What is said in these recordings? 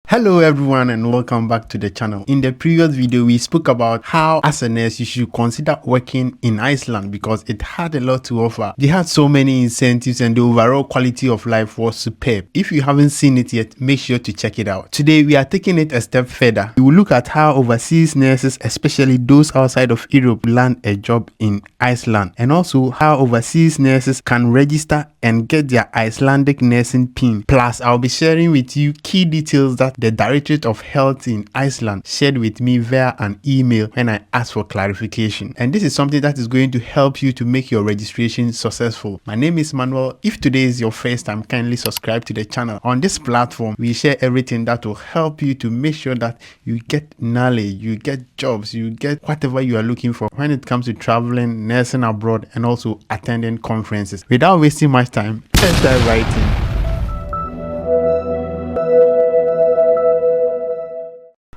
Hello everyone and welcome back to the channel. In the previous video we spoke about how as a nurse you should consider working in Iceland because it had a lot to offer. They had so many incentives and the overall quality of life was superb. If you haven't seen it yet, make sure to check it out. Today we are taking it a step further. We will look at how overseas nurses, especially those outside of Europe, land a job in Iceland, and also how overseas nurses can register and get their Icelandic nursing pin. Plus I'll be sharing with you key details that the Directorate of Health in Iceland shared with me via an email when I asked for clarification. And this is something that is going to help you to make your registration successful. My name is Manuel. If today is your first time, kindly subscribe to the channel. On this platform, we share everything that will help you to make sure that you get knowledge, you get jobs, you get whatever you are looking for when it comes to traveling, nursing abroad, and also attending conferences. Without wasting much time, let's dive right in.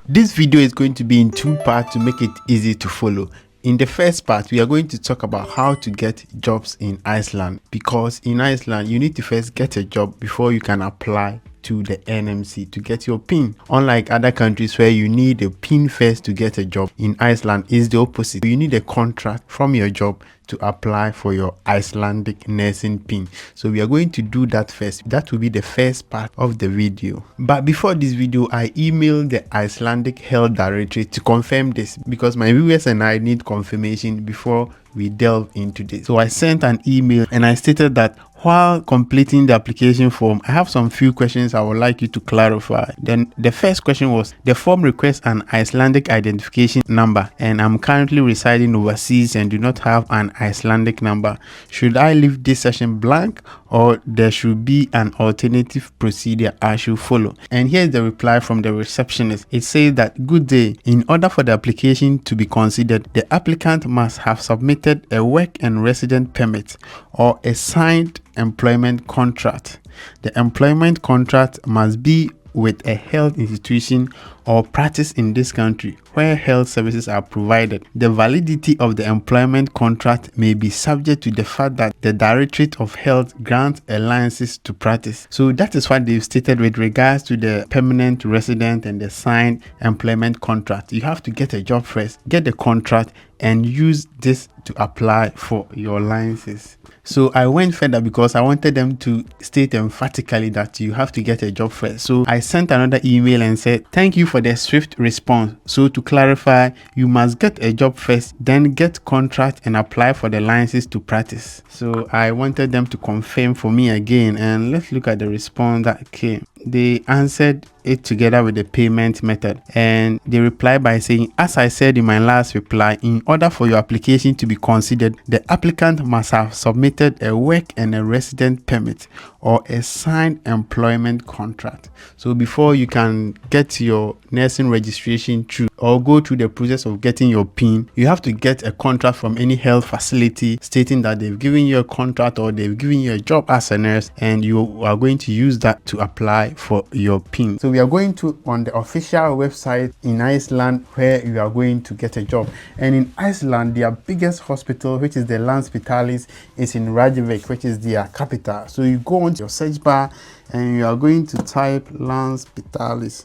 This video is going to be in two parts to make it easy to follow. In the first part, we are going to talk about how to get jobs in Iceland, because in Iceland, you need to first get a job before you can apply to the NMC to get your PIN. Unlike other countries where you need a PIN first to get a job, in Iceland is the opposite. You need a contract from your job to apply for your Icelandic nursing PIN. So we are going to do that first. That will be the first part of the video. But before this video, I emailed the Icelandic Health Directorate to confirm this because my viewers and I need confirmation before we delve into this. So I sent an email and I stated that while completing the application form, I have some few questions I would like you to clarify. Then the first question was, the form requests an Icelandic identification number and I'm currently residing overseas and do not have an Icelandic number. Should I leave this section blank or there should be an alternative procedure I should follow? And here's the reply from the receptionist. It says that, good day. In order for the application to be considered, the applicant must have submitted a work and resident permit or a signed employment contract. The employment contract must be with a health institution or practice in this country where health services are provided. The validity of the employment contract may be subject to the fact that the Directorate of Health grants alliances to practice. So that is what they've stated with regards to the permanent resident and the signed employment contract. You have to get a job first, get the contract, and use this to apply for your licenses. So I went further because I wanted them to state emphatically that you have to get a job first. So I sent another email and said, thank you for the swift response. So to clarify, you must get a job first, then get contract and apply for the licenses to practice. So I wanted them to confirm for me again, and let's look at the response that came. They answered it together with the payment method, and they replied by saying, as I said in my last reply, in order for your application to be considered, the applicant must have submitted a work and a resident permit or a signed employment contract. So before you can get your nursing registration through or go through the process of getting your PIN, you have to get a contract from any health facility stating that they've given you a contract or they've given you a job as a nurse, and you are going to use that to apply for your PIN. So we are going to on the official website in Iceland where you are going to get a job. And in Iceland, their biggest hospital, which is the Landspitalis, is in Reykjavik, which is their capital. So you go on your search bar and you are going to type Landspitalis.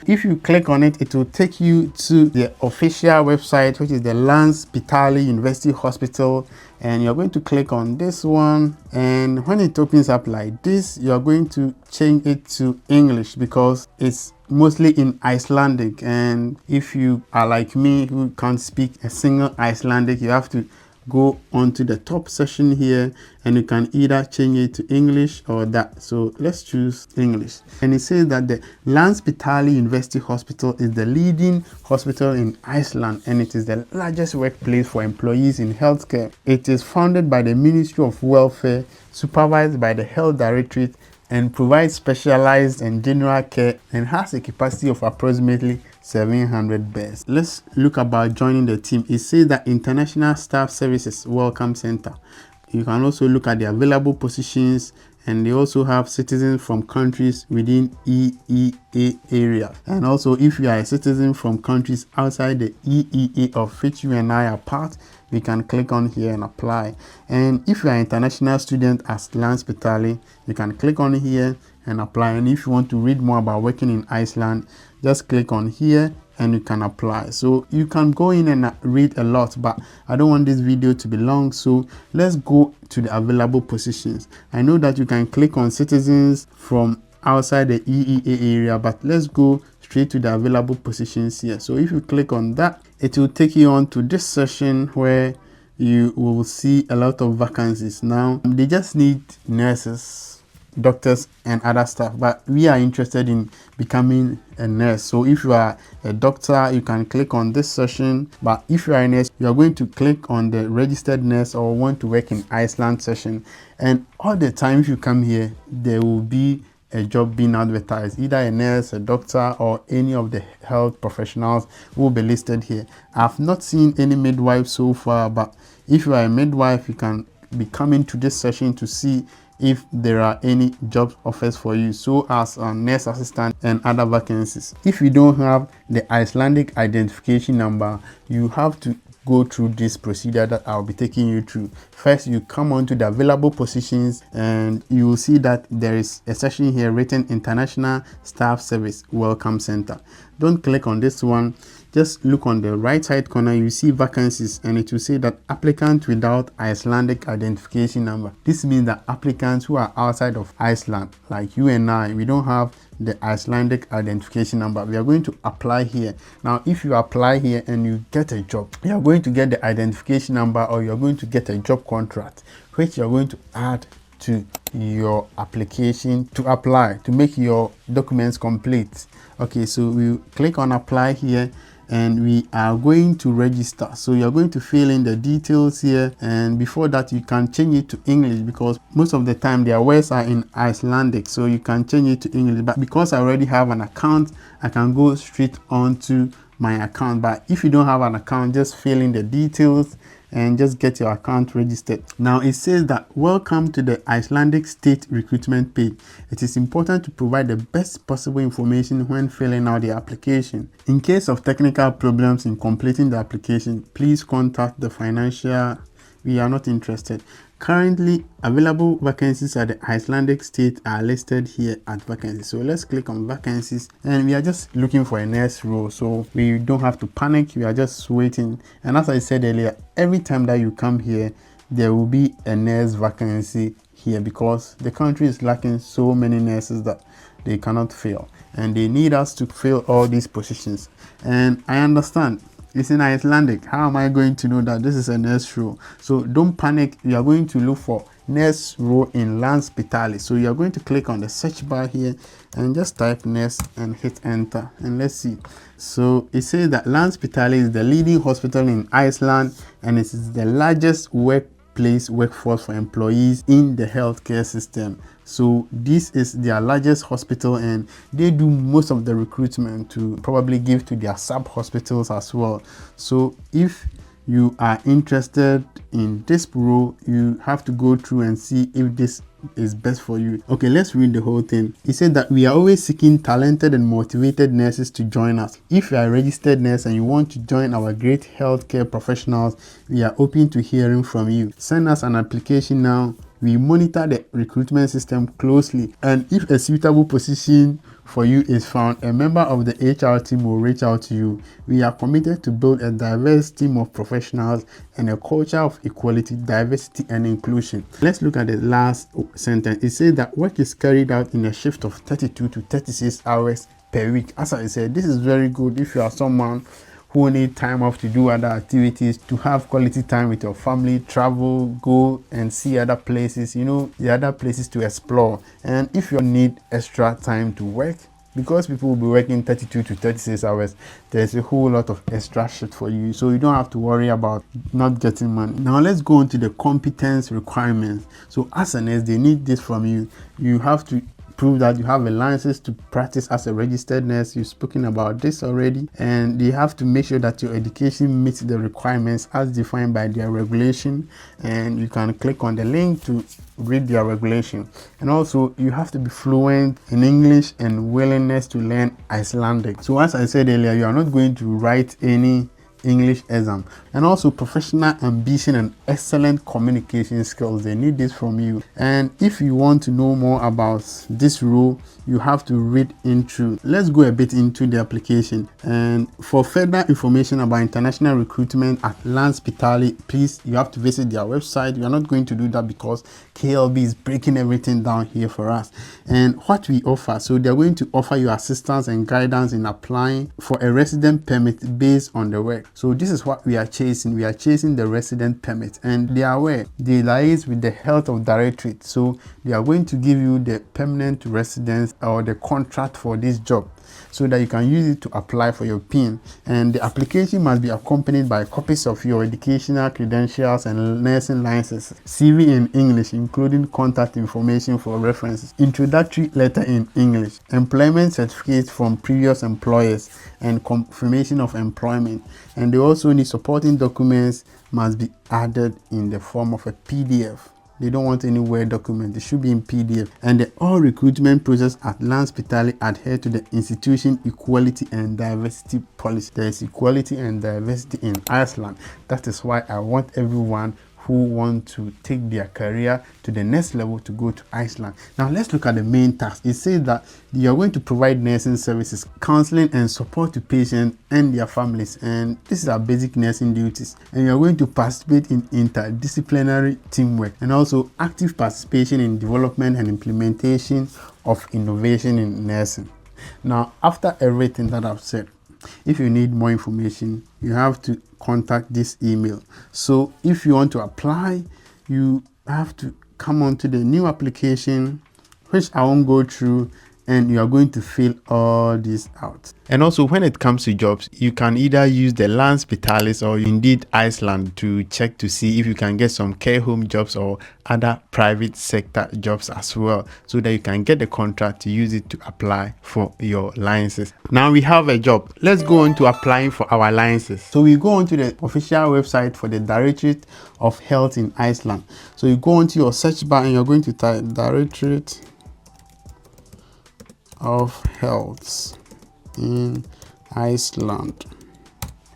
If you click on it, it will take you to the official website, which is the Landspitali University Hospital, and you're going to click on this one, and when it opens up like this, you're going to change it to English because it's mostly in Icelandic, and if you are like me who can't speak a single Icelandic, you have to go onto the top section here and you can either change it to English or that. So let's choose English. And it says that the Landspitali University Hospital is the leading hospital in Iceland and it is the largest workplace for employees in healthcare. It is founded by the Ministry of Welfare, supervised by the Health Directorate, and provides specialized and general care and has a capacity of approximately 700 beds. Let's look about joining the team. It says that International Staff Services Welcome Center. You can also look at the available positions and they also have citizens from countries within EEA area. And also, if you are a citizen from countries outside the EEA of which you and I are part, we can click on here and apply. And if you are an international student as Lanspitali, you can click on here and apply. And if you want to read more about working in Iceland, just click on here and you can apply. So you can go in and read a lot, but I don't want this video to be long, so let's go to the available positions. I know that you can click on citizens from outside the EEA area, but let's go straight to the available positions here. So if you click on that, it will take you on to this session where you will see a lot of vacancies. Now they just need nurses, doctors and other stuff, but we are interested in becoming a nurse. So if you are a doctor, you can click on this session, but if you are a nurse, you are going to click on the registered nurse or want to work in Iceland session. And all the time if you come here, there will be a job being advertised, either a nurse, a doctor, or any of the health professionals will be listed here. I've not seen any midwife so far, but if you are a midwife, you can be coming to this session to see if there are any job offers for you, so as a nurse assistant and other vacancies. If you don't have the Icelandic identification number, you have to go through this procedure that I'll be taking you through. First, you come on to the available positions and you will see that there is a section here written International Staff Service Welcome Center. Don't click on this one. Just look on the right side corner, you see vacancies, and it will say that applicant without Icelandic identification number. This means that applicants who are outside of Iceland, like you and I, we don't have the Icelandic identification number. We are going to apply here. Now, if you apply here and you get a job, you are going to get the identification number, or you're going to get a job contract, which you're going to add to your application to apply, to make your documents complete. Okay, so we click on apply here and we are going to register. So you're going to fill in the details here, and before that you can change it to English, because most of the time their words are in Icelandic, so you can change it to English. But because I already have an account, I can go straight on to my account. But if you don't have an account, just fill in the details and just get your account registered. Now it says that welcome to the Icelandic state recruitment page. It is important to provide the best possible information when filling out the application. In case of technical problems in completing the application, please contact the financial. We are not interested. Currently available vacancies at the Icelandic state are listed here at vacancies. So let's click on vacancies, and we are just looking for a nurse role, so we don't have to panic. We are just waiting. And as I said earlier, every time that you come here, there will be a nurse vacancy here, because the country is lacking so many nurses that they cannot fill, and they need us to fill all these positions. And I understand it's in Icelandic. How am I going to know that this is a nurse role? So don't panic. You are going to look for nurse role in Lanspitali. So you are going to click on the search bar here and just type nurse and hit enter, and let's see. So it says that Lanspitali is the leading hospital in Iceland, and it is the largest workforce for employees in the healthcare system. So this is their largest hospital, and they do most of the recruitment to probably give to their sub hospitals as well. So if you are interested in this role, you have to go through and see if this is best for you. Okay, let's read the whole thing. It said that we are always seeking talented and motivated nurses to join us. If you are a registered nurse and you want to join our great healthcare professionals, we are open to hearing from you. Send us an application now. We monitor the recruitment system closely, and if a suitable position for you is found, a member of the HR team will reach out to you. We are committed to build a diverse team of professionals and a culture of equality, diversity, and inclusion. Let's look at the last sentence. It says that work is carried out in a shift of 32 to 36 hours per week. As I said, this is very good if you are someone who need time off to do other activities, to have quality time with your family, travel, go and see other places, the other places to explore. And if you need extra time to work, because people will be working 32 to 36 hours, there's a whole lot of extra shit for you, so you don't have to worry about not getting money. Now let's go on to the competence requirements. So as a nurse, they need this from you. You have to prove that you have a license to practice as a registered nurse. You've spoken about this already, and they have to make sure that your education meets the requirements as defined by their regulation, and you can click on the link to read their regulation. And also you have to be fluent in English and willingness to learn Icelandic. So as I said earlier, you are not going to write any English exam. And also professional ambition and excellent communication skills, they need this from you. And if you want to know more about this role, you have to read into. Let's go a bit into the application. And for further information about international recruitment at Landspitali, please, you have to visit their website. You are not going to do that because KLB is breaking everything down here for us. And what we offer, so they're going to offer you assistance and guidance in applying for a resident permit based on the work. So this is what we are chasing. We are chasing the resident permit, and they are aware. They liaise with the Health of Directorate, so they are going to give you the permanent residence or the contract for this job, so that you can use it to apply for your PIN. And the application must be accompanied by copies of your educational credentials and nursing licenses, CV in English, including contact information for references, introductory letter in English, employment certificates from previous employers, and confirmation of employment. And they also need supporting documents must be added in the form of a PDF. They don't want any Word document. It should be in PDF. And the all recruitment process at Landspitali adhere to the institution equality and diversity policy. There is equality and diversity in Iceland. That is why I want everyone who want to take their career to the next level to go to Iceland. Now let's look at the main task. It says that you are going to provide nursing services, counseling and support to patients and their families, and this is our basic nursing duties. And you are going to participate in interdisciplinary teamwork and also active participation in development and implementation of innovation in nursing. Now after everything that I've said, if you need more information, you have to contact this email. So if you want to apply, you have to come on to the new application, which I won't go through, and you are going to fill all this out. And also when it comes to jobs, you can either use the Landspitalis or Indeed Iceland to check to see if you can get some care home jobs or other private sector jobs as well, so that you can get the contract to use it to apply for your licenses. Now we have a job. Let's go on to applying for our licenses. So we go on to the official website for the Directorate of Health in Iceland. So you go onto your search bar and you're going to type Directorate of Health in Iceland,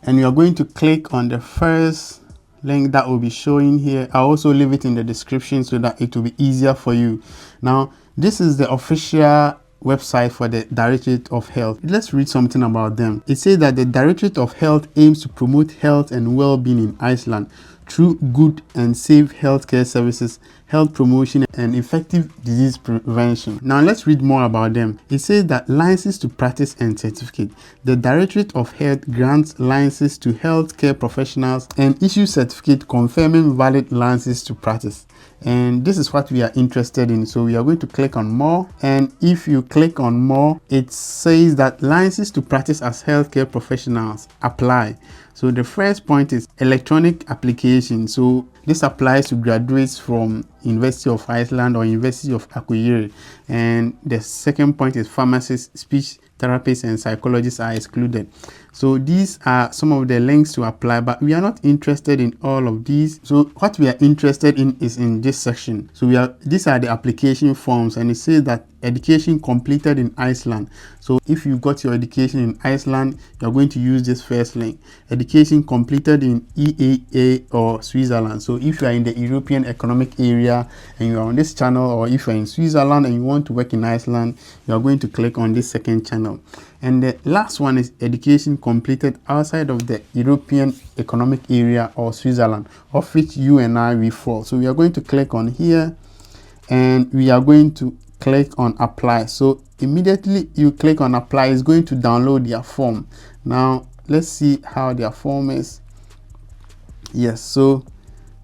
and you are going to click on the first link that will be showing here. I'll also leave it in the description so that it will be easier for you. Now this is the official website for the Directorate of Health. Let's read something about them. It says that the Directorate of Health aims to promote health and well-being in Iceland through good and safe healthcare services, health promotion, and effective disease prevention. Now let's read more about them. It says that license to practice and certificate. The Directorate of Health grants licenses to healthcare professionals and issues certificate confirming valid licenses to practice. And this is what we are interested in. So we are going to click on more, and if you click on more, it says that licenses to practice as healthcare professionals apply. So the first point is electronic application. So this applies to graduates from University of Iceland or University of Akureyri. And the second point is pharmacists, speech therapists, and psychologists are excluded. So these are some of the links to apply, but we are not interested in all of these. So what we are interested in is in this section. So these are the application forms, and it says that education completed in Iceland. So if you got your education in Iceland, you're going to use this first link. Education completed in EAA or Switzerland. So if you are in the European Economic Area and you are on this channel, or if you're in Switzerland and you want to work in Iceland, you are going to click on this second channel. And the last one is education completed outside of the European Economic Area or Switzerland, of which you and I we fall. So we are going to click on here, and we are going to click on apply. So immediately you click on apply, it's going to download their form. Now let's see how their form is. Yes, so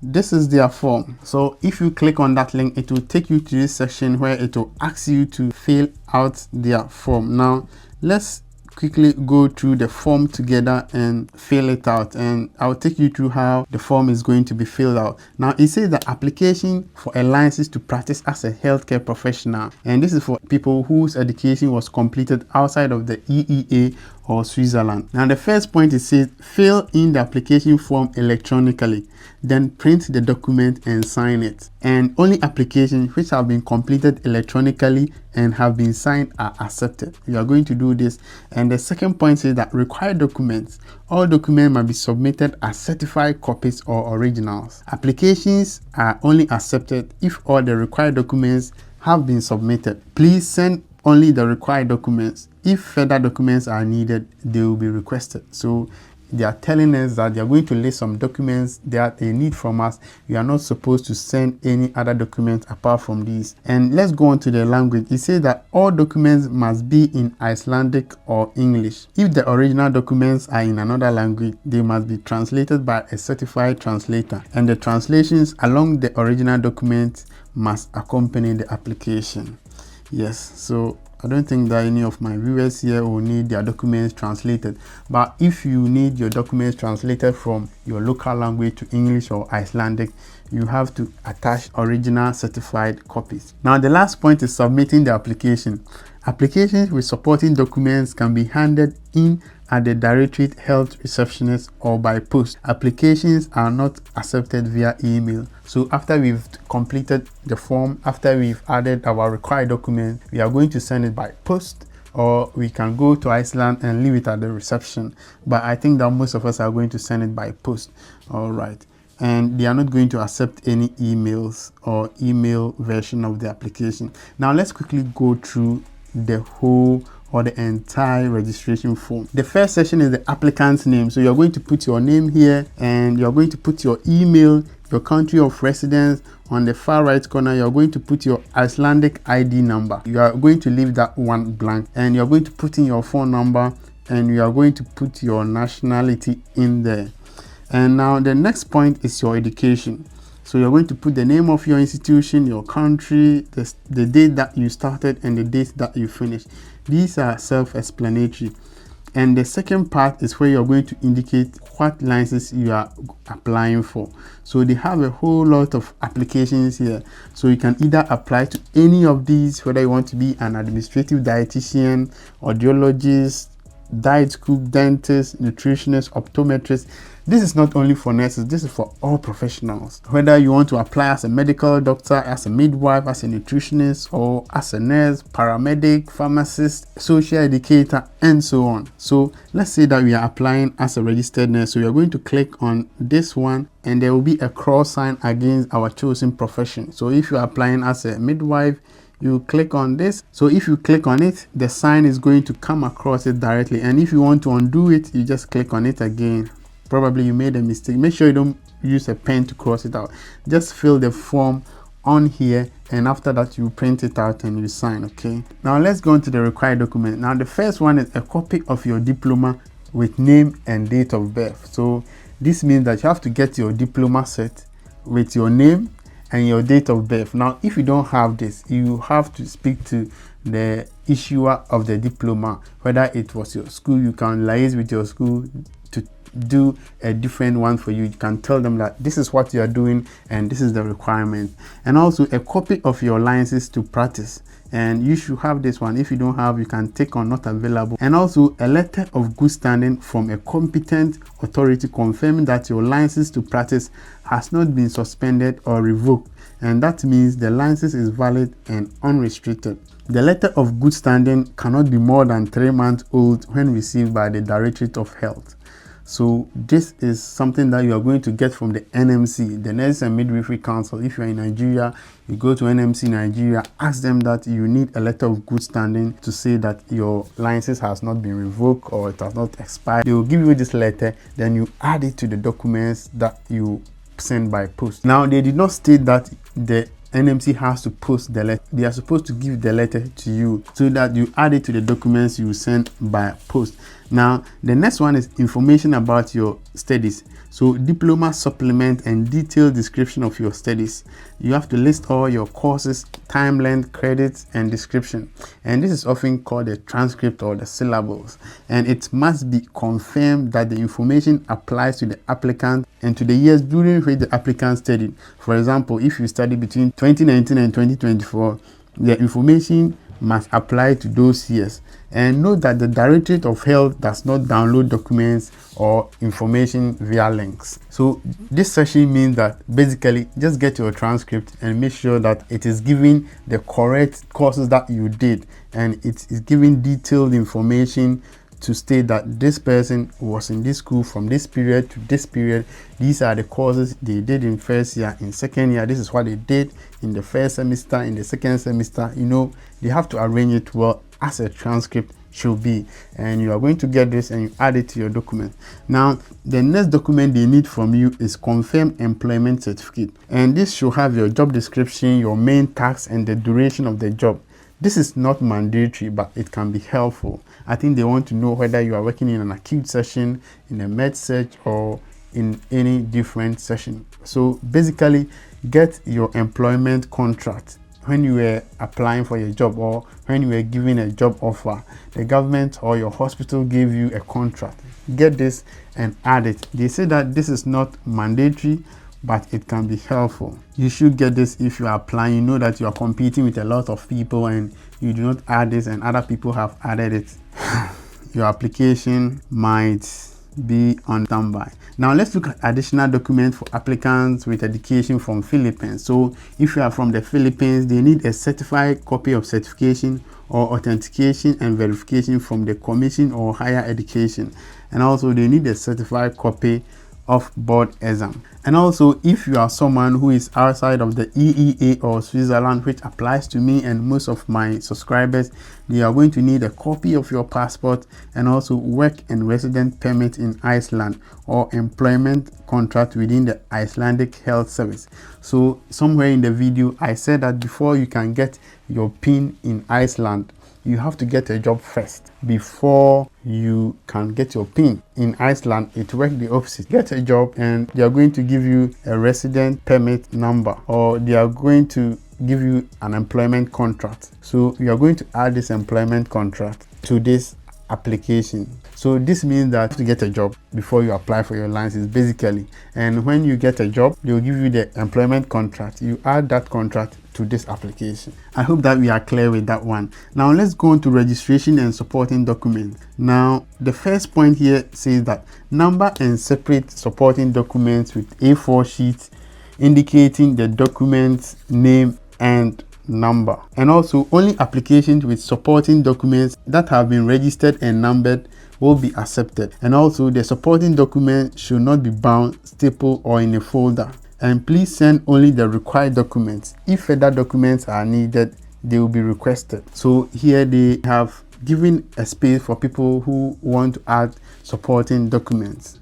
this is their form. So if you click on that link, it will take you to this section where it will ask you to fill out their form. Now let's quickly go through the form together and fill it out, and I'll take you through how the form is going to be filled out. Now it says that application for a license to practice as a healthcare professional, and this is for people whose education was completed outside of the EEA or Switzerland. Now the first point, it says fill in the application form electronically, then print the document and sign it. And only applications which have been completed electronically and have been signed are accepted. You are going to do this. And the second point says that required documents. All documents must be submitted as certified copies or originals. Applications are only accepted if all the required documents have been submitted. Please send only the required documents. If further documents are needed, they will be requested. So they are telling us that they are going to list some documents that they need from us. We are not supposed to send any other documents apart from these. And let's go on to the language. It says that all documents must be in Icelandic or English. If the original documents are in another language, they must be translated by a certified translator, and the translations along the original documents must accompany the application. Yes, so I don't think that any of my viewers here will need their documents translated, but if you need your documents translated from your local language to English or Icelandic, you have to attach original certified copies. Now the last point is submitting the application. Applications with supporting documents can be handed in at the Directorate Health receptionist or by post. Applications are not accepted via email. So after we've completed the form, after we've added our required document, we are going to send it by post, or we can go to Iceland and leave it at the reception. But I think that most of us are going to send it by post. All right. And they are not going to accept any emails or email version of the application. Now let's quickly go through the whole or the entire registration form. The first section is the applicant's name. So you're going to put your name here, and you're going to put your email, your country of residence. On the far right corner, you're going to put your Icelandic ID number. You are going to leave that one blank, and you're going to put in your phone number, and you are going to put your nationality in there. And now the next point is your education. So you're going to put the name of your institution, your country, the date that you started, and the date that you finished. These are self-explanatory. And the second part is where you're going to indicate what license you are applying for. So they have a whole lot of applications here. So you can either apply to any of these, whether you want to be an administrative dietitian, audiologist, diet cook, dentist, nutritionist, optometrist. This is not only for nurses, this is for all professionals. Whether you want to apply as a medical doctor, as a midwife, as a nutritionist, or as a nurse, paramedic, pharmacist, social educator, and so on. So let's say that we are applying as a registered nurse. So you're going to click on this one, and there will be a cross sign against our chosen profession. So if you're applying as a midwife, you click on this. So if you click on it, the sign is going to come across it directly. And if you want to undo it, you just click on it again. Probably you made a mistake. Make sure you don't use a pen to cross it out. Just fill the form on here, and after that you print it out and you sign. Okay, now let's go into the required document. Now the first one is a copy of your diploma with name and date of birth. So this means that you have to get your diploma set with your name and your date of birth. Now if you don't have this, you have to speak to the issuer of the diploma. Whether it was your school, you can liaise with your school to do a different one for you. You can tell them that this is what you are doing and this is the requirement. And also a copy of your license to practice, and you should have this one. If you don't have, you can take on not available. And also a letter of good standing from a competent authority confirming that your license to practice has not been suspended or revoked, and that means the license is valid and unrestricted. The letter of good standing cannot be more than 3 months old when received by the Directorate of Health. So this is something that you are going to get from the NMC, the Nurses and Midwifery Council. If you're in Nigeria, you go to NMC Nigeria, ask them that you need a letter of good standing to say that your license has not been revoked or it has not expired. They will give you this letter, then you add it to the documents that you send by post. Now they did not state that the NMC has to post the letter. They are supposed to give the letter to you so that you add it to the documents you send by post. Now, the next one is information about your studies. So diploma supplement and detailed description of your studies. You have to list all your courses, time length, credits, and description. And this is often called the transcript or the syllables. And it must be confirmed that the information applies to the applicant and to the years during which the applicant studied. For example, if you study between 2019 and 2024, the information must apply to those years. And note that the Directorate of Health does not download documents or information via links. So this section means that basically just get your transcript and make sure that it is giving the correct courses that you did, and it is giving detailed information to state that this person was in this school from this period to this period. These are the courses they did in first year, in second year. This is what they did in the first semester, in the second semester. You know, they have to arrange it well as a transcript should be, and you are going to get this and you add it to your document. Now, the next document they need from you is confirmed employment certificate, and this should have your job description, your main tasks, and the duration of the job. This is not mandatory, but it can be helpful. I think they want to know whether you are working in an acute session, in a med surg, or in any different session. So basically, get your employment contract. When you were applying for your job or when you were given a job offer, the government or your hospital gave you a contract. Get this and add it. They say that this is not mandatory, but it can be helpful. You should get this if you are applying. You know that you are competing with a lot of people and you do not add this and other people have added it. Your application might be on standby. Now let's look at additional documents for applicants with education from Philippines. So if you are from the Philippines, they need a certified copy of certification or authentication and verification from the Commission or Higher Education. And also they need a certified copy of board exam. And also, if you are someone who is outside of the EEA or Switzerland, which applies to me and most of my subscribers, they are going to need a copy of your passport and also work and resident permit in Iceland or employment contract within the Icelandic Health Service. So somewhere in the video I said that before you can get your PIN in Iceland, you have to get a job first before you can get your PIN. In Iceland, it works the opposite. Get a job and they are going to give you a resident permit number, or they are going to give you an employment contract. So you are going to add this employment contract to this application. So this means that you have to get a job before you apply for your license basically. And when you get a job, they will give you the employment contract. You add that contract to this application. I hope that we are clear with that one. Now let's go on to registration and supporting documents. Now the first point here says that number and separate supporting documents with A4 sheets indicating the document's name and number. And also only applications with supporting documents that have been registered and numbered will be accepted. And also the supporting document should not be bound, stapled, or in a folder. And please send only the required documents. If further documents are needed, they will be requested. So here they have given a space for people who want to add supporting documents.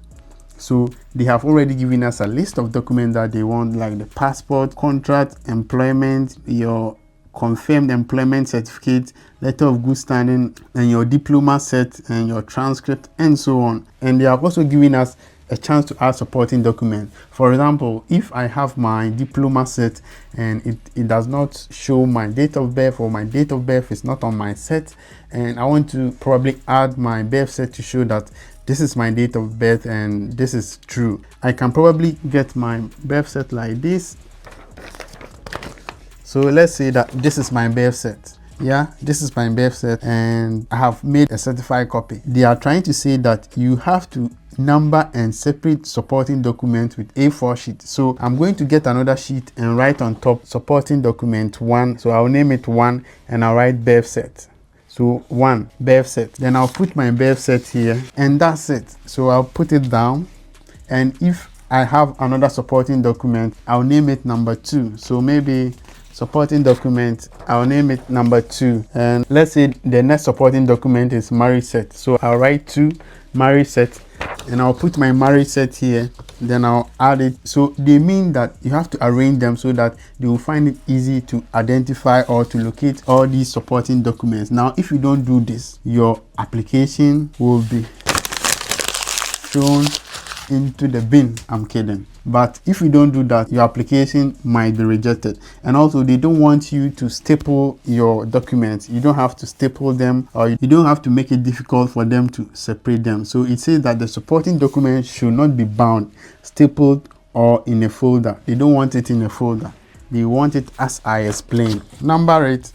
So they have already given us a list of documents that they want, like the passport, contract, employment, your confirmed employment certificate, letter of good standing, and your diploma set, and your transcript, and so on. And they have also given us a chance to add supporting document. For example, if I have my diploma set and it does not show my date of birth, or my date of birth is not on my set, and I want to probably add my birth set to show that this is my date of birth and this is true, I can probably get my birth set like this. So let's say that this is my birth set. Yeah, this is my birth set and I have made a certified copy. They are trying to say that you have to number and separate supporting documents with A4 sheet. So I'm going to get another sheet and write on top supporting document 1. So I'll name it 1 and I'll write birth set. So 1 birth set. Then I'll put my birth set here and that's it. So I'll put it down, and if I have another supporting document, I'll name it number 2. So maybe supporting document, I'll name it number 2. And let's say the next supporting document is marriage set. So I'll write 2 marriage set and I'll put my marriage set here. Then I'll add it. So they mean that you have to arrange them so that they will find it easy to identify or to locate all these supporting documents. Now, if you don't do this, your application will be thrown into the bin. I'm kidding. But if you don't do that, your application might be rejected. And also, they don't want you to staple your documents. You don't have to staple them, or you don't have to make it difficult for them to separate them. So it says that the supporting documents should not be bound, stapled, or in a folder. They don't want it in a folder. They want it as I explained. Number it,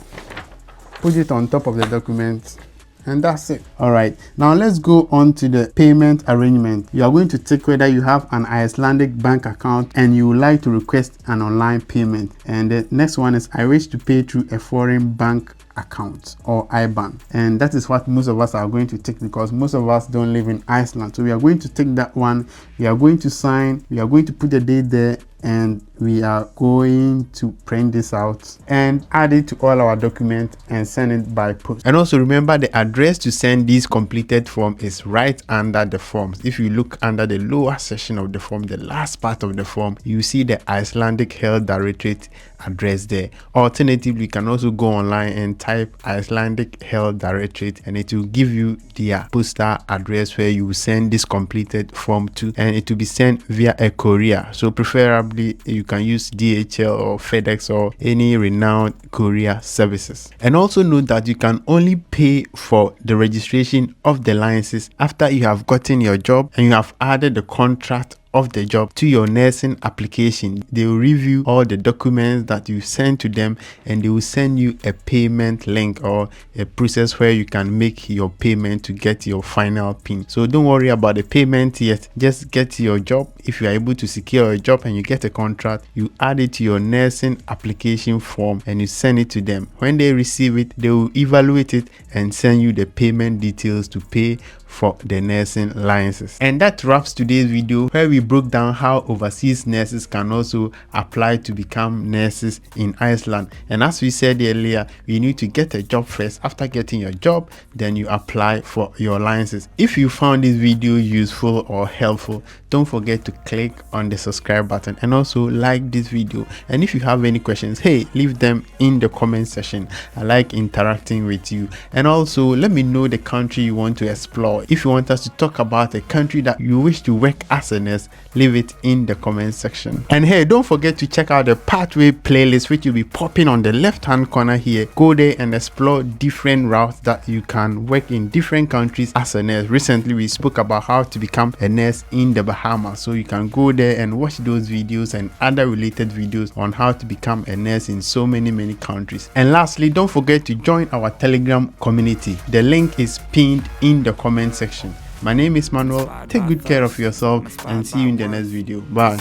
put it on top of the document, and that's it. All right, now let's go on to the payment arrangement. You are going to take whether you have an Icelandic bank account and you would like to request an online payment. And the next one is, I wish to pay through a foreign bank account or IBAN. And that is what most of us are going to take, because most of us don't live in Iceland. So we are going to take that one. We are going to sign. We are going to put the date there, and we are going to print this out and add it to all our documents and send it by post. And also remember, the address to send this completed form is right under the forms. If you look under the lower section of the form, the last part of the form, you see the Icelandic Health Directorate address there. Alternatively, you can also go online and type Icelandic Health Directorate, and it will give you their postal address where you will send this completed form to, and it will be sent via a courier. So preferably you can use DHL or FedEx or any renowned courier services. And also note that you can only pay for the registration of the licenses after you have gotten your job and you have added the contract of the job to your nursing application. They will review all the documents that you send to them, and they will send you a payment link or a process where you can make your payment to get your final PIN. So don't worry about the payment yet. Just get your job. If you are able to secure a job and you get a contract, you add it to your nursing application form and you send it to them. When they receive it, they will evaluate it and send you the payment details to pay for the nursing licenses. And that wraps today's video, where we broke down how overseas nurses can also apply to become nurses in Iceland. And as we said earlier, you need to get a job first. After getting your job, then you apply for your licenses. If you found this video useful or helpful, don't forget to click on the subscribe button and also like this video. And if you have any questions, hey, leave them in the comment section. I like interacting with you. And also let me know the country you want to explore. If you want us to talk about a country that you wish to work as a nurse, leave it in the comment section. And hey, don't forget to check out the pathway playlist, which will be popping on the left hand corner here. Go there and explore different routes that you can work in different countries as a nurse. Recently we spoke about how to become a nurse in the Bahamas, so you can go there and watch those videos and other related videos on how to become a nurse in so many countries. And lastly, don't forget to join our Telegram community. The link is pinned in the comment section. My name is Manuel. Take good care of yourself and see you in the next video. Bye.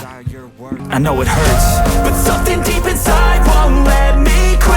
I know it hurts, but something deep inside won't let me quit.